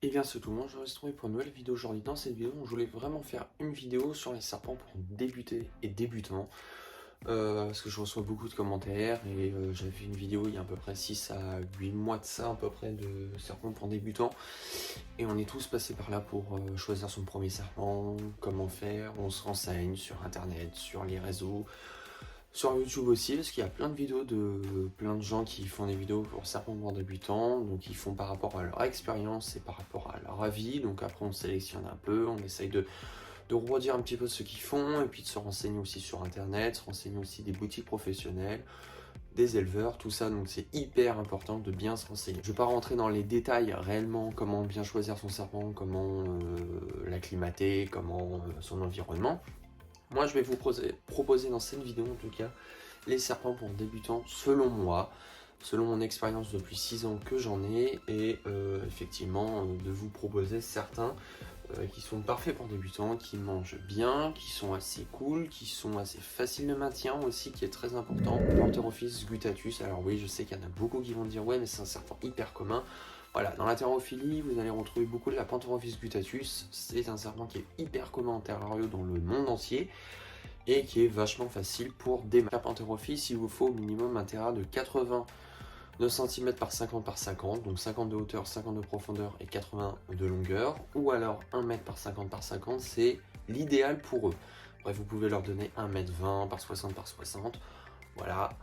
Et bien c'est tout le monde, je vais se retrouver pour une nouvelle vidéo aujourd'hui. Dans cette vidéo, je voulais vraiment faire une vidéo sur les serpents pour débuter et débutants. Parce que je reçois beaucoup de commentaires et j'avais fait une vidéo il y a à peu près 6 à 8 mois de ça, à peu près, de serpents pour débutants. Et on est tous passés par là pour choisir son premier serpent, comment faire, on se renseigne sur internet, sur les réseaux. Sur YouTube aussi, parce qu'il y a plein de vidéos de plein de gens qui font des vidéos pour serpents pour débutants, donc ils font par rapport à leur expérience et par rapport à leur avis, donc après on sélectionne un peu, on essaye de redire un petit peu ce qu'ils font, et puis de se renseigner aussi sur internet, se renseigner aussi des boutiques professionnelles, des éleveurs, tout ça, donc c'est hyper important de bien se renseigner. Je ne vais pas rentrer dans les détails réellement, comment bien choisir son serpent, comment l'acclimater, comment son environnement. Moi, je vais vous proposer dans cette vidéo, en tout cas, les serpents pour débutants selon moi, selon mon expérience depuis 6 ans que j'en ai, et effectivement, de vous proposer certains qui sont parfaits pour débutants, qui mangent bien, qui sont assez cool, qui sont assez faciles de maintien aussi, qui est très important. Pantherophis guttatus, alors oui, je sais qu'il y en a beaucoup qui vont dire ouais, mais c'est un serpent hyper commun. Voilà, dans la terrophilie, vous allez retrouver beaucoup de la Pantherophis guttatus. C'est un serpent qui est hyper commun en terrario dans le monde entier et qui est vachement facile pour démarrer. La Pantherophis, il vous faut au minimum un terrain de 89 cm par 50 par 50, donc 50 de hauteur, 50 de profondeur et 80 de longueur, ou alors 1 m par 50 par 50, c'est l'idéal pour eux. Bref, vous pouvez leur donner 1 m 20 par 60 par 60, voilà,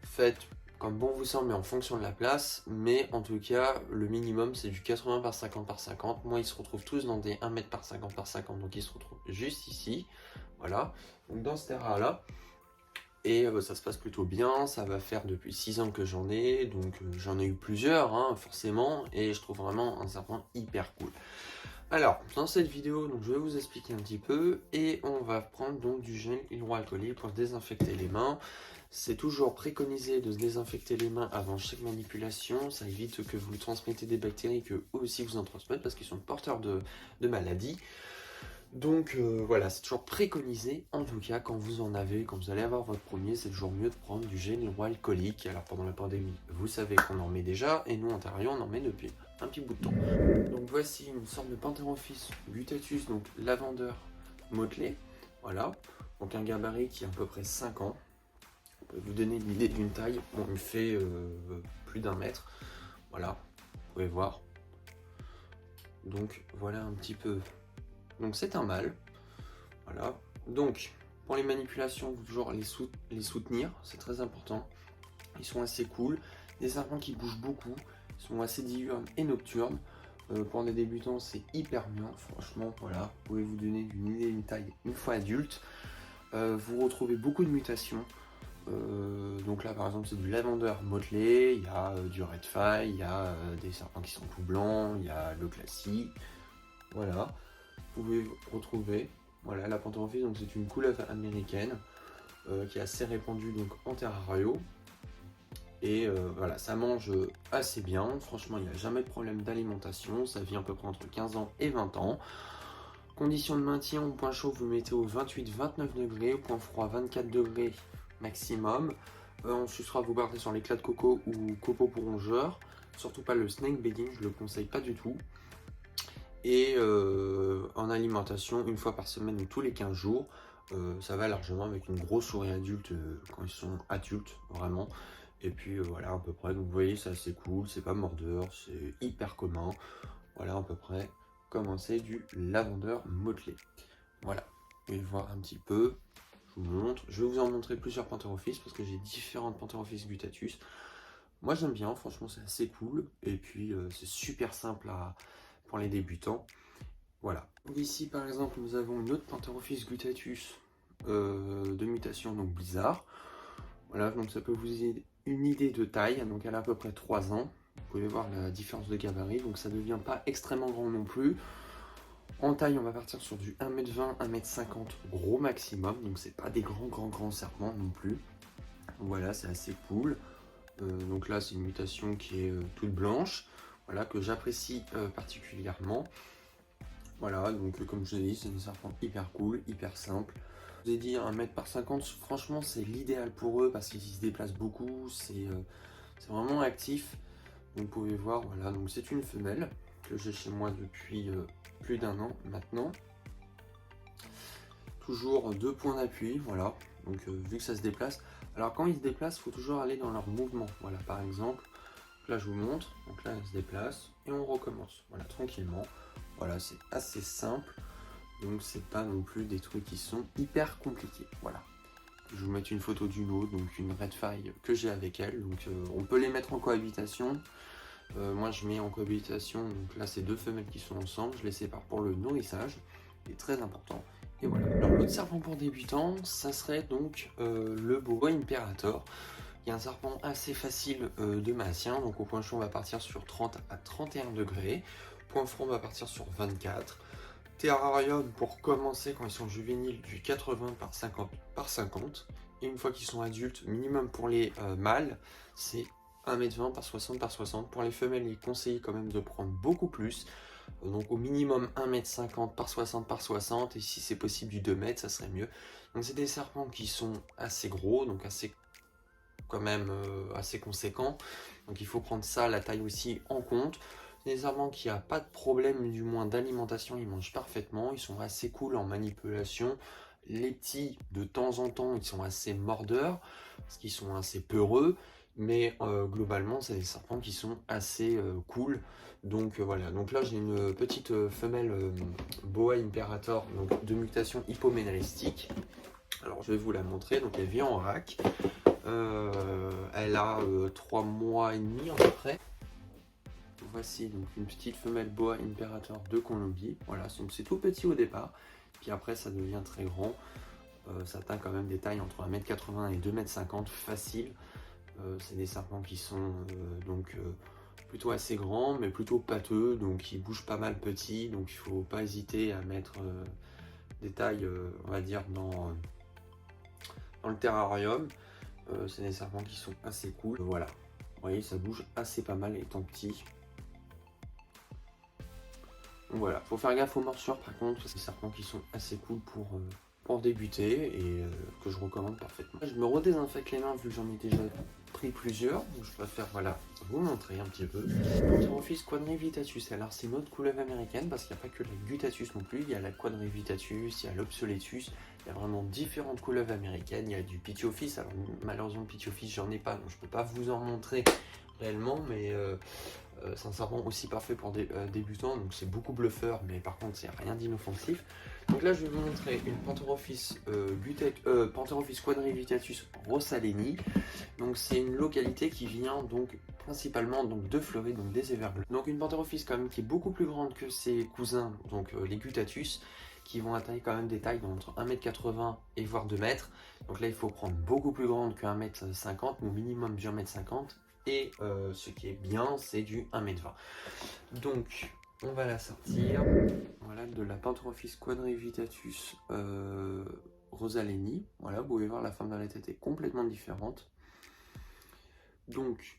faites comme bon vous semble, mais en fonction de la place, mais en tout cas, le minimum c'est du 80 par 50 par 50. Moi, ils se retrouvent tous dans des 1 m par 50 par 50, donc ils se retrouvent juste ici, voilà, donc dans ce terrain là. Et ça se passe plutôt bien, ça va faire depuis 6 ans que j'en ai, donc j'en ai eu plusieurs, hein, forcément, et je trouve vraiment un serpent hyper cool. Alors, dans cette vidéo, donc, je vais vous expliquer un petit peu, et on va prendre donc du gel hydroalcoolique pour désinfecter les mains. C'est toujours préconisé de se désinfecter les mains avant chaque manipulation, ça évite que vous transmettez des bactéries que eux aussi vous en transmettent, parce qu'ils sont porteurs de maladies. Donc voilà, c'est toujours préconisé, en tout cas quand vous en avez, quand vous allez avoir votre premier, c'est toujours mieux de prendre du gel hydroalcoolique. Alors pendant la pandémie, vous savez qu'on en met déjà, et nous en terrario on en met depuis un petit bout de temps. Donc voici une sorte de Pantherophis guttatus, donc lavandeur motelé, voilà, donc un gabarit qui a à peu près 5 ans. On peut vous donner l'idée d'une taille, bon, il fait plus d'1 mètre, voilà, vous pouvez voir. Donc voilà un petit peu. Donc c'est un mâle, voilà. Donc pour les manipulations, vous toujours les soutenir, c'est très important. Ils sont assez cool, des serpents qui bougent beaucoup, ils sont assez diurnes et nocturnes. Pour des débutants, c'est hyper bien, franchement, voilà. Vous pouvez vous donner une idée, une taille une fois adulte. Vous retrouvez beaucoup de mutations. Donc là par exemple c'est du lavandeur motelé, il y a du red fly, il y a des serpents qui sont tout blancs, il y a le classique, voilà. Vous pouvez retrouver, voilà, la Pantherophis, donc c'est une couleuvre américaine qui est assez répandue donc en terrario. Et voilà, ça mange assez bien, franchement il n'y a jamais de problème d'alimentation, ça vit à peu près entre 15 ans et 20 ans. Conditions de maintien, au point chaud vous mettez au 28-29 degrés, au point froid 24 degrés maximum. Ensuite vous gardez sur l'éclat de coco ou copeaux pour rongeurs, surtout pas le snake bedding, je le conseille pas du tout. Et en alimentation, une fois par semaine ou tous les 15 jours, ça va largement avec une grosse souris adulte quand ils sont adultes, vraiment. Et puis voilà à peu près, donc vous voyez c'est assez cool, c'est pas mordeur, c'est hyper commun. Voilà à peu près comment c'est du lavandeur motelé. Voilà, vous allez voir un petit peu, je vous montre. Je vais vous en montrer plusieurs Pantherophis parce que j'ai différentes Pantherophis guttatus. Moi j'aime bien, franchement c'est assez cool. Et puis c'est super simple pour les débutants. Voilà. Ici par exemple nous avons une autre Pantherophis guttatus de mutation, donc blizzard. Voilà, donc ça peut vous aider une idée de taille, donc elle a à peu près 3 ans. Vous pouvez voir la différence de gabarit, donc ça ne devient pas extrêmement grand non plus. En taille, on va partir sur du 1 m 20, 1 m 50 gros maximum, donc c'est pas des grands serpents non plus. Voilà, c'est assez cool. Donc là, c'est une mutation qui est toute blanche, voilà, que j'apprécie particulièrement. Voilà, donc comme je l'ai dit, c'est des serpents hyper cool, hyper simple. Je vous ai dit 1 m par 50, franchement c'est l'idéal pour eux parce qu'ils se déplacent beaucoup, c'est vraiment actif. Donc vous pouvez voir, voilà, donc c'est une femelle. que j'ai chez moi depuis plus d'1 an maintenant. Toujours 2 points d'appui, voilà, donc vu que ça se déplace. Alors quand ils se déplacent, il faut toujours aller dans leur mouvement, voilà, par exemple, là je vous montre, donc là elle se déplace, et on recommence, voilà, tranquillement, voilà, c'est assez simple, donc c'est pas non plus des trucs qui sont hyper compliqués, voilà. Je vais vous mettre une photo d'une autre, donc une Red Fire que j'ai avec elle, donc on peut les mettre en cohabitation. Moi je mets en cohabitation, donc là c'est 2 femelles qui sont ensemble, je les sépare pour le nourrissage, qui est très important. Et voilà. Alors l'autre serpent pour débutants, ça serait donc le Boa Imperator. Il y a un serpent assez facile de maintien, donc au point chaud on va partir sur 30 à 31 degrés, point froid on va partir sur 24. Terrarium pour commencer quand ils sont juvéniles du 80 par 50 par 50. Et une fois qu'ils sont adultes, minimum pour les mâles, c'est 1m20 par 60 par 60. Pour les femelles, il est conseillé quand même de prendre beaucoup plus. Donc au minimum 1m50 par 60 par 60. Et si c'est possible du 2 mètres, ça serait mieux. Donc c'est des serpents qui sont assez gros, donc assez quand même assez conséquents. Donc il faut prendre ça, la taille aussi en compte. Des serpents qui n'ont pas de problème, du moins d'alimentation, ils mangent parfaitement, ils sont assez cool en manipulation. Les petits, de temps en temps, ils sont assez mordeurs, parce qu'ils sont assez peureux, mais globalement, c'est des serpents qui sont assez cool. Donc voilà, donc là j'ai une petite femelle Boa Imperator, donc de mutation hypoménalistique. Alors je vais vous la montrer, donc elle vit en rack. Elle a 3 mois et demi à peu près. Voici donc une petite femelle Boa Imperator de Colombie. Voilà, donc c'est tout petit au départ, puis après ça devient très grand. Ça atteint quand même des tailles entre 1m80 et 2m50 facile. C'est des serpents qui sont donc plutôt assez grands, mais plutôt pâteux, donc ils bougent pas mal petits, donc il faut pas hésiter à mettre des tailles, on va dire, dans le terrarium. C'est des serpents qui sont assez cool. Voilà, vous voyez, ça bouge assez pas mal étant petit. Voilà, faut faire gaffe aux morsures par contre, c'est des serpents qui sont assez cool pour débuter et que je recommande parfaitement. Je me redésinfecte les mains vu que j'en ai déjà pris plusieurs, donc je préfère voilà, vous montrer un petit peu. Pantherophis quadrivitatus, alors c'est une autre couleuvre américaine parce qu'il n'y a pas que la Gutatus non plus, il y a la quadrivitatus, il y a l'Obsoletus, il y a vraiment différentes couleuvres américaines, il y a du Pitiophis, alors malheureusement Pitiophis j'en ai pas, donc je peux pas vous en montrer réellement, mais c'est un serpent aussi parfait pour des débutants, donc c'est beaucoup bluffeur, mais par contre c'est rien d'inoffensif. Donc là je vais vous montrer une Pantherophis quadrivitatus rossaleni. Donc c'est une localité qui vient donc principalement donc de Fleury, donc des Everglades. Donc une Pantherophis quand même qui est beaucoup plus grande que ses cousins, donc les Gutatus, qui vont atteindre quand même des tailles d'entre 1m80 et voire 2 mètres. Donc là il faut prendre beaucoup plus grande que 1m50, mais au minimum du 1m50. Et ce qui est bien, c'est du 1m20. Donc, on va la sortir. Voilà, de la Pantherophis quadrivitatus rossaleni. Voilà, vous pouvez voir, la forme de la tête est complètement différente. Donc,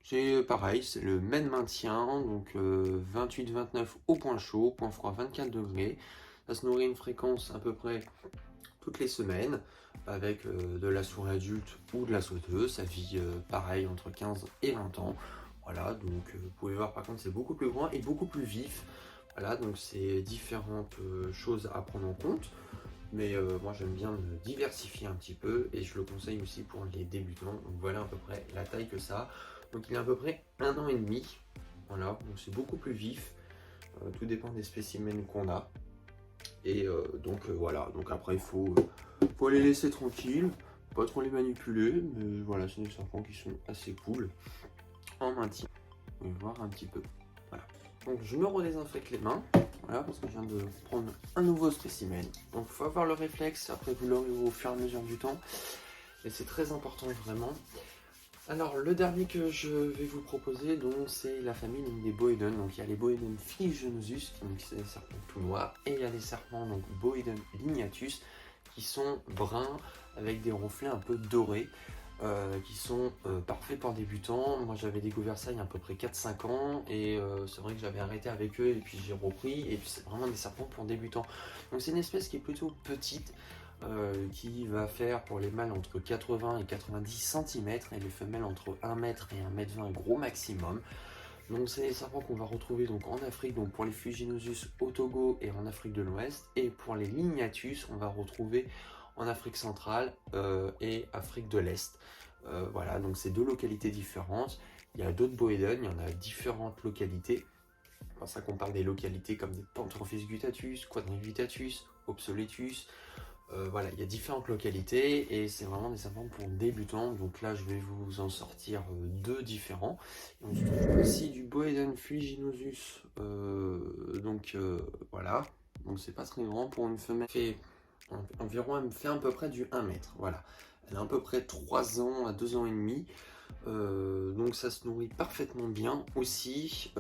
c'est pareil, c'est le même maintien. Donc, 28-29 au point chaud, point froid 24 degrés. Ça se nourrit à une fréquence à peu près toutes les semaines avec de la souris adulte ou de la sauteuse. Ça vit pareil entre 15 et 20 ans. Voilà, donc vous pouvez voir par contre c'est beaucoup plus grand et beaucoup plus vif. Voilà, donc c'est différentes choses à prendre en compte. Mais moi j'aime bien me diversifier un petit peu et je le conseille aussi pour les débutants. Donc voilà à peu près la taille que ça a. Donc il a à peu près 1 an et demi. Voilà, donc c'est beaucoup plus vif. Tout dépend des spécimens qu'on a. Et donc voilà, donc après il faut les laisser tranquilles, pas trop les manipuler, mais voilà, c'est des serpents qui sont assez cool en maintien. Vous pouvez voir un petit peu. Voilà. Donc je me redésinfecte les mains, voilà, parce que je viens de prendre un nouveau spécimen. Donc il faut avoir le réflexe, après vous l'aurez au fur et à mesure du temps. Et c'est très important vraiment. Alors le dernier que je vais vous proposer, donc c'est la famille des Boedon. Donc il y a les Boedon philogenosus, donc c'est des serpents tout noirs, et il y a les serpents donc Boedon lignatus qui sont bruns avec des reflets un peu dorés, qui sont parfaits pour débutants. Moi j'avais découvert ça il y a à peu près 4-5 ans et c'est vrai que j'avais arrêté avec eux et puis j'ai repris et puis c'est vraiment des serpents pour débutants. Donc c'est une espèce qui est plutôt petite. Qui va faire pour les mâles entre 80 et 90 cm et les femelles entre 1 m et 1 m 20 gros maximum. Donc c'est les serpents qu'on va retrouver donc en Afrique, donc pour les Phrygianosus au Togo et en Afrique de l'Ouest. Et pour les Lignatus, on va retrouver en Afrique centrale et Afrique de l'Est. Voilà, donc c'est deux localités différentes. Il y a d'autres Boédon, il y en a différentes localités. C'est pour ça qu'on parle des localités comme des Panthrophis guttatus, Quadrigutatus, Obsoletus. Voilà, il y a différentes localités et c'est vraiment des serpents pour débutants. Donc là, je vais vous en sortir deux différents. Et on se trouve ici du Boédon Phrygianosus. Voilà, donc c'est pas très grand pour une femelle. Elle fait à peu près du 1 mètre. Voilà, elle a à peu près 3 ans à 2 ans et demi. Donc ça se nourrit parfaitement bien aussi.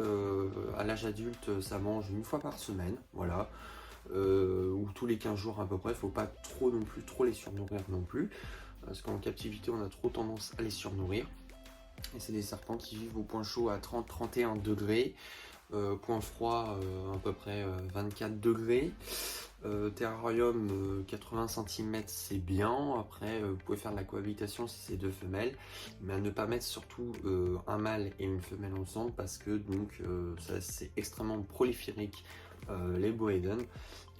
À l'âge adulte, ça mange une fois par semaine. Voilà. Ou tous les 15 jours à peu près, faut pas trop non plus trop les surnourrir non plus, parce qu'en captivité on a trop tendance à les surnourrir. Et c'est des serpents qui vivent au point chaud à 30-31 degrés, point froid à peu près 24 degrés. Terrarium 80 cm c'est bien, après vous pouvez faire de la cohabitation si c'est deux femelles, mais à ne pas mettre surtout un mâle et une femelle ensemble parce que donc c'est extrêmement proliphérique les Boédon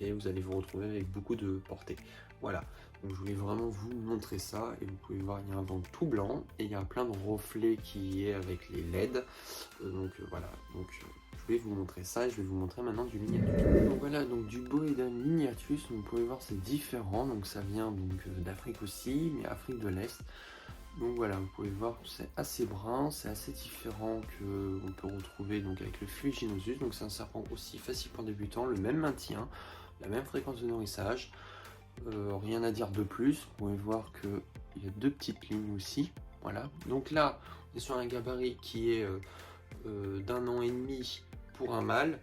et vous allez vous retrouver avec beaucoup de portée. Voilà, donc je voulais vraiment vous montrer ça et vous pouvez voir il y a un ventre tout blanc et il y a plein de reflets qui est avec les LED. Voilà, je vais vous montrer ça et je vais vous montrer maintenant du Lignatus. Donc voilà, donc du Boédon Lignatus, vous pouvez voir c'est différent, donc ça vient d'Afrique aussi, mais Afrique de l'Est. Donc voilà, vous pouvez voir que c'est assez brun, c'est assez différent que on peut retrouver donc avec le Phrygianosus. Donc c'est un serpent aussi facile pour débutants, le même maintien, la même fréquence de nourrissage. Rien à dire de plus. Vous pouvez voir que il y a deux petites lignes aussi. Voilà. Donc là, on est sur un gabarit qui est d'1 an et demi pour un mâle.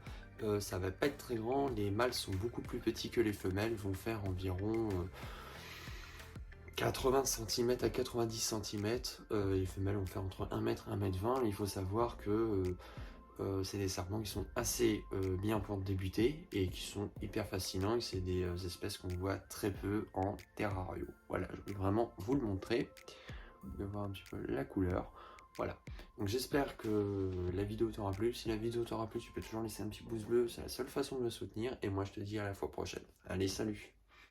Ça va pas être très grand. Les mâles sont beaucoup plus petits que les femelles, vont faire environ 80 cm à 90 cm. Les femelles vont faire entre 1 mètre et 1 mètre 20. Il faut savoir que c'est des serpents qui sont assez bien pour débuter et qui sont hyper fascinants. Et c'est des espèces qu'on voit très peu en terrario. Voilà, je vais vraiment vous le montrer. Vous pouvez voir un petit peu la couleur. Voilà, donc j'espère que la vidéo t'aura plu. Si la vidéo t'aura plu, tu peux toujours laisser un petit pouce bleu. C'est la seule façon de me soutenir. Et moi, je te dis à la fois prochaine. Allez, salut!